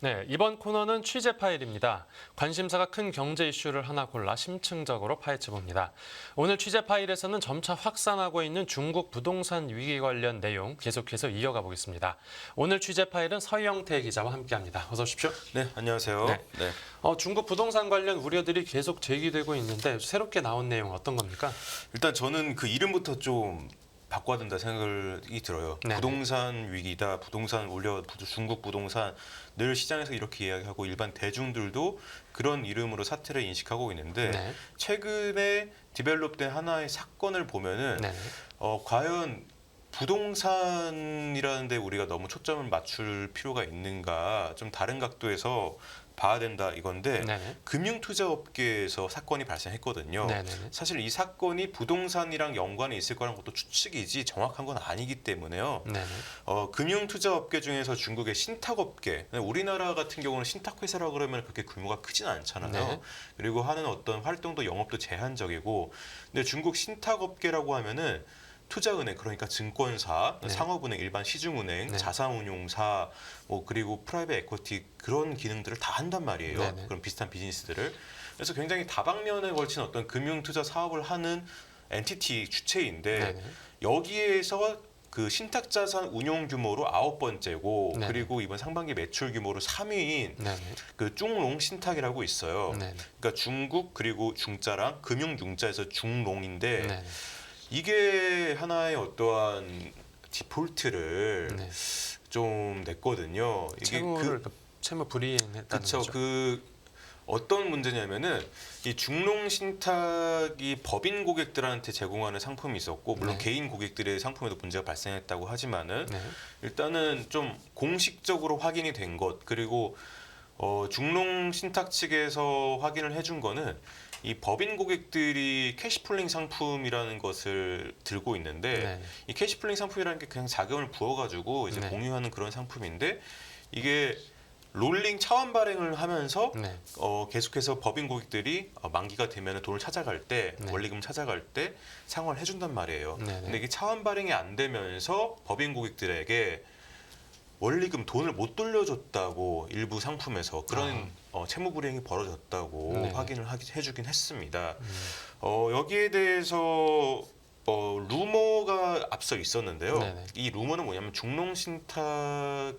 네, 이번 코너는 취재 파일입니다. 관심사가 큰 경제 이슈를 하나 골라 심층적으로 파헤쳐봅니다. 오늘 취재 파일에서는 점차 확산하고 있는 중국 부동산 위기 관련 내용 계속해서 이어가 보겠습니다. 오늘 취재 파일은 서영태 기자와 함께합니다. 어서 오십시오. 네, 안녕하세요. 네. 중국 부동산 관련 우려들이 계속 제기되고 있는데 새롭게 나온 내용 어떤 겁니까? 일단 저는 그 이름부터 좀 바꿔야 된다 생각이 들어요. 네네. 부동산 위기다, 부동산 올려, 중국 부동산 늘 시장에서 이렇게 이야기하고 일반 대중들도 그런 이름으로 사태를 인식하고 있는데 네. 최근에 디벨롭된 하나의 사건을 보면은 네. 과연 부동산이라는 데 우리가 너무 초점을 맞출 필요가 있는가 좀 다른 각도에서 봐야 된다 이건데 네네. 금융투자업계에서 사건이 발생했거든요. 네네네. 사실 이 사건이 부동산이랑 연관이 있을 거라는 것도 추측이지 정확한 건 아니기 때문에요. 네네. 금융투자업계 중에서 중국의 신탁업계, 우리나라 같은 경우는 신탁회사라고 그러면 그렇게 규모가 크진 않잖아요. 네. 그리고 하는 어떤 활동도 영업도 제한적이고, 근데 중국 신탁업계라고 하면은 투자은행 그러니까 증권사, 네. 상업은행, 일반 시중은행, 네. 자산운용사, 그리고 프라이빗 에쿼티 그런 기능들을 다 한단 말이에요. 네네. 그런 비슷한 비즈니스들을. 그래서 굉장히 다방면에 걸친 어떤 금융투자 사업을 하는 엔티티 주체인데 네네. 여기에서 그 신탁자산 운용 규모로 9번째고 네네. 그리고 이번 상반기 매출 규모로 3위인 네네. 그 중롱 신탁이라고 있어요. 네네. 그러니까 중국 그리고 중자랑 금융 융자에서 중롱인데 네네. 이게 하나의 어떠한 디폴트를 네. 좀 냈거든요. 이게 채무를 채무 불이행했다는 그쵸. 거죠. 어떤 문제냐면은 이 중농 신탁이 법인 고객들한테 제공하는 상품이 있었고 물론 네. 개인 고객들의 상품에도 문제가 발생했다고 하지만은 네. 일단은 좀 공식적으로 확인이 된 것 그리고 중농 신탁 측에서 확인을 해준 거는 이 법인 고객들이 캐시플링 상품이라는 것을 들고 있는데 네. 이 캐시플링 상품이라는 게 그냥 자금을 부어가지고 이제 네. 공유하는 그런 상품인데 이게 롤링 차환 발행을 하면서 네. 계속해서 법인 고객들이 만기가 되면 돈을 찾아갈 때 네. 원리금 찾아갈 때 상환을 해준단 말이에요. 네네. 근데 이게 차환 발행이 안 되면서 법인 고객들에게 원리금 돈을 못 돌려줬다고 일부 상품에서 그런 채무 불이행이 벌어졌다고 네. 확인을 해주긴 했습니다. 여기에 대해서 루머가 앞서 있었는데요. 네네. 이 루머는 뭐냐면 중농신탁의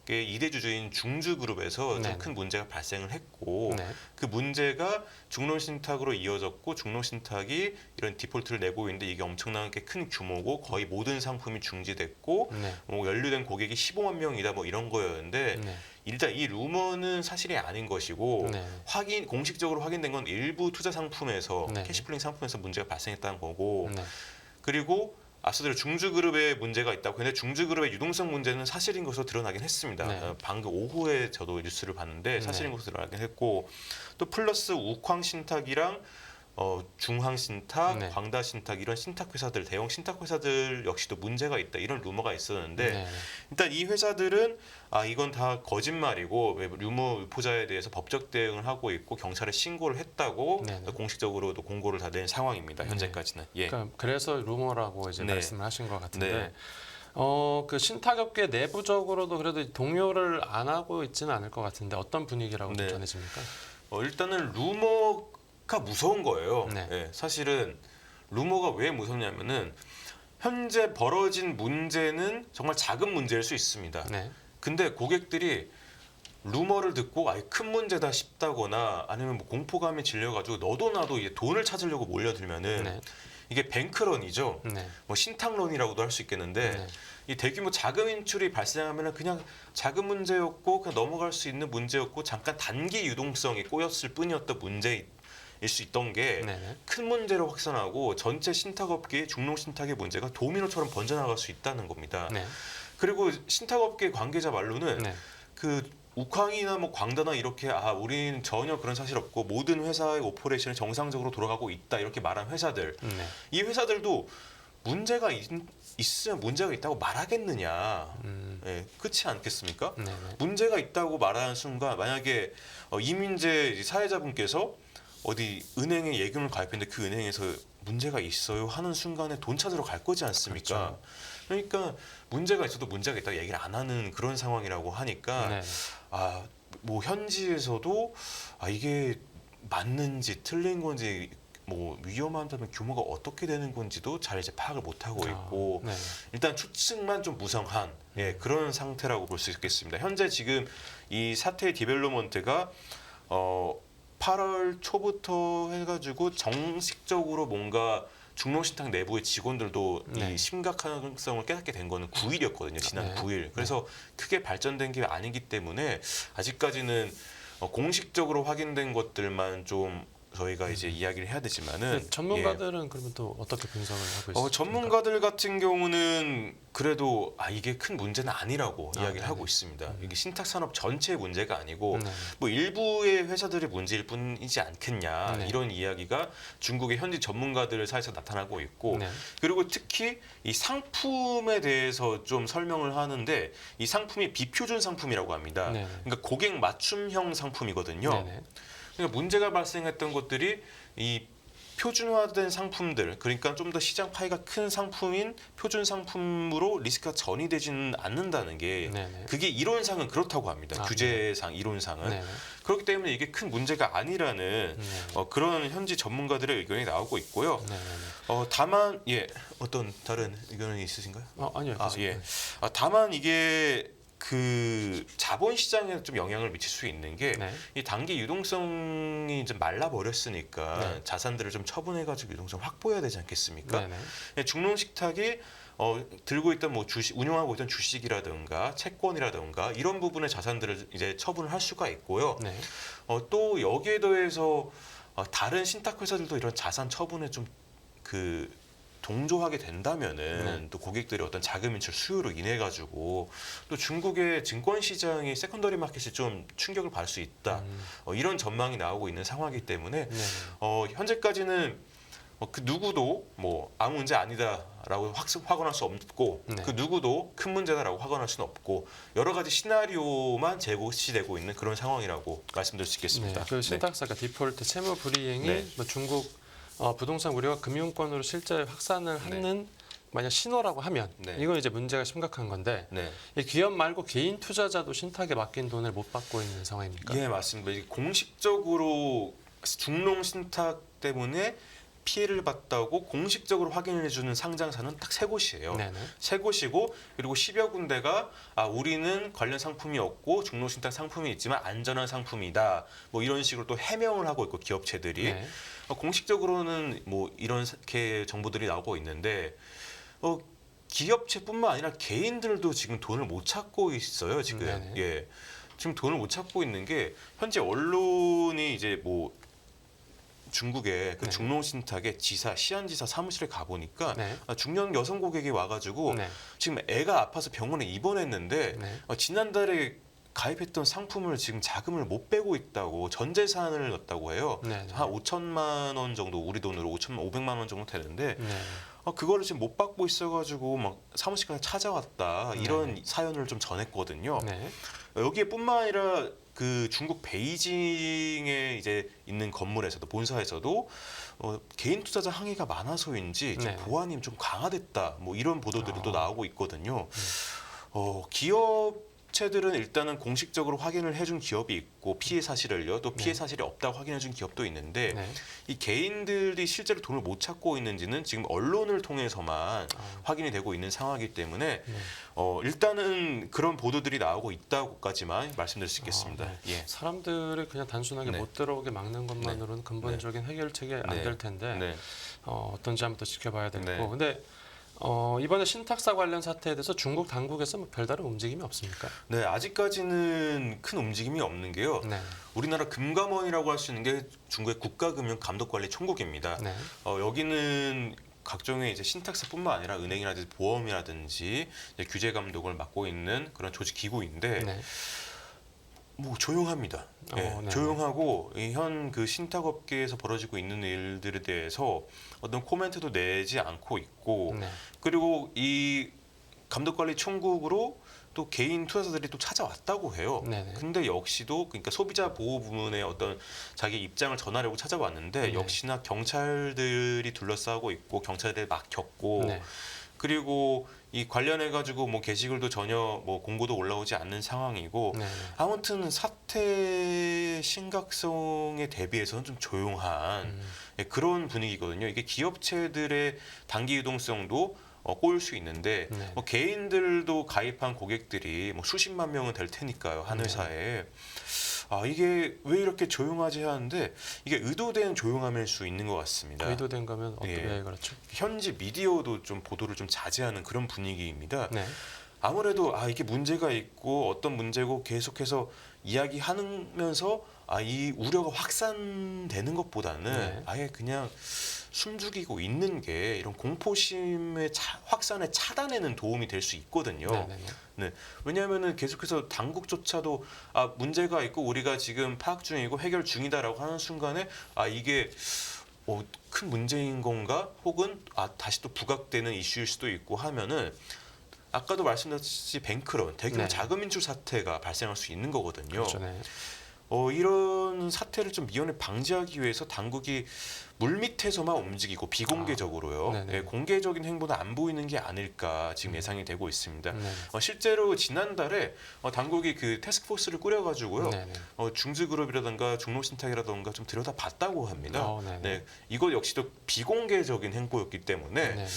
2대 주주인 중주그룹에서 네네. 좀 큰 문제가 발생을 했고 네. 그 문제가 중농신탁으로 이어졌고 중농신탁이 이런 디폴트를 내고 있는데 이게 엄청나게 큰 규모고 거의 모든 상품이 중지됐고 네. 연루된 고객이 15만 명이다 뭐 이런 거였는데 네. 일단 이 루머는 사실이 아닌 것이고 네. 공식적으로 확인된 건 일부 투자 상품에서 네. 캐시플링 상품에서 문제가 발생했다는 거고 네. 그리고 앞서대로 중주그룹에 문제가 있다고. 근데 중주그룹의 유동성 문제는 사실인 것으로 드러나긴 했습니다. 네. 방금 오후에 저도 뉴스를 봤는데 사실인 네. 것으로 드러나긴 했고 또 플러스 우쾅신탁이랑 중항신탁, 네. 광다신탁 이런 신탁회사들 대형 신탁회사들 역시도 문제가 있다 이런 루머가 있었는데 네. 일단 이 회사들은 이건 다 거짓말이고 루머 유포자에 대해서 법적 대응을 하고 있고 경찰에 신고를 했다고 네네. 공식적으로도 공고를 다 낸 상황입니다. 현재까지는. 예. 그래서 루머라고 이제 네. 말씀을 하신 것 같은데 네. 그 신탁업계 내부적으로도 그래도 동요를 안 하고 있지는 않을 것 같은데 어떤 분위기라고 좀 네. 전해집니까? 일단은 루머가 무서운 거예요. 네. 예, 사실은 루머가 왜 무섭냐면은 현재 벌어진 문제는 정말 작은 문제일 수 있습니다. 네. 근데 고객들이 루머를 듣고 큰 문제다 싶다거나 아니면 뭐 공포감에 질려가지고 너도 나도 이제 돈을 찾으려고 몰려들면은 네. 이게 뱅크런이죠. 네. 뭐 신탁런이라고도 할 수 있겠는데 네. 이 대규모 자금 인출이 발생하면 그냥 작은 문제였고 그냥 넘어갈 수 있는 문제였고 잠깐 단기 유동성이 꼬였을 뿐이었던 문제일 수 있던 게 네. 큰 문제로 확산하고 전체 신탁업계의 중농 신탁의 문제가 도미노처럼 번져나갈 수 있다는 겁니다. 네. 그리고 신탁업계 관계자 말로는 네. 그 우쾅이나 뭐 광다나 이렇게 우리는 전혀 그런 사실 없고 모든 회사의 오퍼레이션이 정상적으로 돌아가고 있다 이렇게 말한 회사들 네. 이 회사들도 문제가 있으면 문제가 있다고 말하겠느냐 예, 그렇지 않겠습니까? 네. 문제가 있다고 말하는 순간 만약에 이민재 사회자분께서 어디 은행에 예금을 가입했는데 그 은행에서 문제가 있어요 하는 순간에 돈 찾으러 갈 거지 않습니까? 그렇죠. 그러니까 문제가 있어도 문제가 있다고 얘기를 안 하는 그런 상황이라고 하니까 네. 뭐 현지에서도 이게 맞는지 틀린 건지 뭐 위험하다면 규모가 어떻게 되는 건지도 잘 이제 파악을 못 하고 있고 네. 일단 추측만 좀 무성한 그런 상태라고 볼 수 있겠습니다. 현재 지금 이 사태의 디벨로먼트가 8월 초부터 해가지고 정식적으로 뭔가 중롱신탁 내부의 직원들도 네. 이 심각성을 깨닫게 된 거는 9일이었거든요. 지난 네. 9일. 그래서 크게 발전된 게 아니기 때문에 아직까지는 공식적으로 확인된 것들만 좀 저희가 이제 이야기를 해야 되지만은 전문가들은 그러면 또 어떻게 분석을 하고 있습니까? 전문가들 같은 경우는 그래도 이게 큰 문제는 아니라고 이야기를 네네. 하고 있습니다. 이게 신탁 산업 전체의 문제가 아니고 네. 뭐 일부의 회사들의 문제일 뿐이지 않겠냐 네. 이런 이야기가 중국의 현지 전문가들 사이에서 나타나고 있고 네. 그리고 특히 이 상품에 대해서 좀 설명을 하는데 이 상품이 비표준 상품이라고 합니다. 네네. 그러니까 고객 맞춤형 상품이거든요. 네네. 그러니까 문제가 발생했던 것들이 이 표준화된 상품들, 그러니까 좀 더 시장 파이가 큰 상품인 표준 상품으로 리스크가 전이되지는 않는다는 게 네네. 그게 이론상은 그렇다고 합니다. 규제상 이론상은 네네. 그렇기 때문에 이게 큰 문제가 아니라는 그런 현지 전문가들의 의견이 나오고 있고요. 네네. 다만 어떤 다른 의견이 있으신가요? 아니요. 다만 이게 그 자본 시장에 좀 영향을 미칠 수 있는 게 이 단기 유동성이 좀 말라 버렸으니까 자산들을 좀 처분해가지고 유동성 확보해야 되지 않겠습니까? 중농식탁이 들고 있던 뭐 주식 운영하고 있던 주식이라든가 채권이라든가 이런 부분의 자산들을 이제 처분을 할 수가 있고요. 또 여기에 더해서 다른 신탁 회사들도 이런 자산 처분에 좀 동조하게 된다면은 또 고객들의 어떤 자금 인출 수요로 인해 가지고 또 중국의 증권 시장이 세컨더리 마켓이 좀 충격을 받을 수 있다. 이런 전망이 나오고 있는 상황이기 때문에 현재까지는 그 누구도 뭐 아무 문제 아니다라고 확언할 수 없고 그 누구도 큰 문제다라고 확언할 수는 없고 여러 가지 시나리오만 제시되고 있는 그런 상황이라고 말씀드릴 수 있겠습니다. 그 신탁사가 디폴트 채무 불이행이 뭐 중국 부동산 우려가 금융권으로 실제 확산을 하는 만약 신호라고 하면 이건 이제 문제가 심각한 건데 이 기업 말고 개인 투자자도 신탁에 맡긴 돈을 못 받고 있는 상황입니까? 예, 맞습니다. 이게 공식적으로 중농 신탁 때문에 피해를 봤다고 공식적으로 확인해주는 상장사는 딱 세 곳이에요. 세 곳이고 그리고 10여 군데가 우리는 관련 상품이 없고 중농신탁 상품이 있지만 안전한 상품이다. 뭐 이런 식으로 또 해명을 하고 있고 기업체들이 공식적으로는 뭐 이렇게 정보들이 나오고 있는데 기업체뿐만 아니라 개인들도 지금 돈을 못 찾고 있어요. 지금 지금 돈을 못 찾고 있는 게 현재 언론이 이제 뭐 중국의 그 중농신탁의 시안지사 사무실에 가보니까 중년 여성 고객이 와가지고 지금 애가 아파서 병원에 입원했는데 지난달에 가입했던 상품을 지금 자금을 못 빼고 있다고 전 재산을 넣었다고 해요. 한 5천만 원 정도 우리 돈으로 500만 원 정도 되는데 그거를 지금 못 받고 있어가지고 막 사무실까지 찾아왔다 이런 사연을 좀 전했거든요. 여기에뿐만 아니라 그 중국 베이징에 이제 있는 건물에서도 본사에서도 개인 투자자 항의가 많아서인지 보안이 좀 강화됐다 뭐 이런 보도들이 또 나오고 있거든요. 기업체들은 일단은 공식적으로 확인을 해준 기업이 있고 피해 사실을요 또 피해 사실이 없다고 확인해준 기업도 있는데 이 개인들이 실제로 돈을 못 찾고 있는지는 지금 언론을 통해서만 확인이 되고 있는 상황이기 때문에 일단은 그런 보도들이 나오고 있다고까지만 말씀드릴 수 있겠습니다. 사람들을 그냥 단순하게 못 들어오게 막는 것만으로는 근본적인 해결책이 안 될 텐데 어떤지 한번 더 지켜봐야 되고 근데 이번에 신탁사 관련 사태에 대해서 중국 당국에서 뭐 별다른 움직임이 없습니까? 아직까지는 큰 움직임이 없는 게요. 우리나라 금감원이라고 할 수 있는 게 중국의 국가금융감독관리총국입니다. 여기는 각종의 이제 신탁사뿐만 아니라 은행이라든지 보험이라든지 이제 규제 감독을 맡고 있는 그런 조직 기구인데 뭐 조용합니다. 조용하고 현 그 신탁업계에서 벌어지고 있는 일들에 대해서 어떤 코멘트도 내지 않고 있고 그리고 이 감독관리총국으로 또 개인 투자자들이 또 찾아왔다고 해요. 근데 역시도 그러니까 소비자 보호 부문에 어떤 자기 입장을 전하려고 찾아왔는데 역시나 경찰들이 둘러싸고 있고 경찰들이 막혔고 그리고 이 관련해 가지고 뭐 게시글도 전혀 뭐 공고도 올라오지 않는 상황이고 네. 아무튼 사태 심각성에 대비해서는 좀 조용한 예, 그런 분위기거든요. 이게 기업체들의 단기 유동성도 꼬일 수 있는데 네. 뭐 개인들도 가입한 고객들이 뭐 수십만 명은 될 테니까요. 한 네. 회사에. 아 이게 왜 이렇게 조용하지 하는데 이게 의도된 조용함일 수 있는 것 같습니다. 의도된 거면 어떻게 예. 그렇죠? 현지 미디어도 좀 보도를 좀 자제하는 그런 분위기입니다. 네. 아무래도 이게 문제가 있고 어떤 문제고 계속해서 이야기하면서 이 우려가 확산되는 것보다는 네. 아예 그냥 숨죽이고 있는 게 이런 공포심의 확산에 차단에는 도움이 될 수 있거든요. 네. 네. 왜냐하면은 계속해서 당국조차도 문제가 있고 우리가 지금 파악 중이고 해결 중이다라고 하는 순간에 이게 큰 문제인 건가? 혹은 다시 또 부각되는 이슈일 수도 있고 하면은 아까도 말씀드렸듯이 뱅크런, 대규모 네. 자금 인출 사태가 발생할 수 있는 거거든요. 그렇죠. 네. 이런 사태를 좀 미연에 방지하기 위해서 당국이 물밑에서만 움직이고 비공개적으로요. 네네. 예, 공개적인 행보는 안 보이는 게 아닐까 지금 예상이 되고 있습니다. 네. 실제로 지난달에 당국이 그 태스크포스를 꾸려가지고요. 네. 중즈그룹이라든가 중로신탁이라든가 좀 들여다봤다고 합니다. 네네. 네, 이것 역시도 비공개적인 행보였기 때문에 네.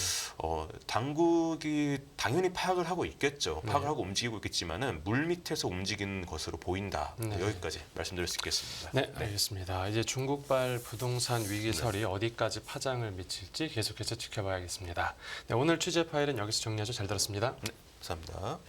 당국이 당연히 파악을 하고 있겠죠. 네. 파악을 하고 움직이고 있겠지만은 물밑에서 움직이는 것으로 보인다. 네. 여기까지 말씀드릴 수 있겠습니다. 네, 알겠습니다. 이제 중국발 부동산 위기설이 어디까지 파장을 미칠지 계속해서 지켜봐야겠습니다. 네, 오늘 취재 파일은 여기서 정리하죠. 잘 들었습니다. 감사합니다.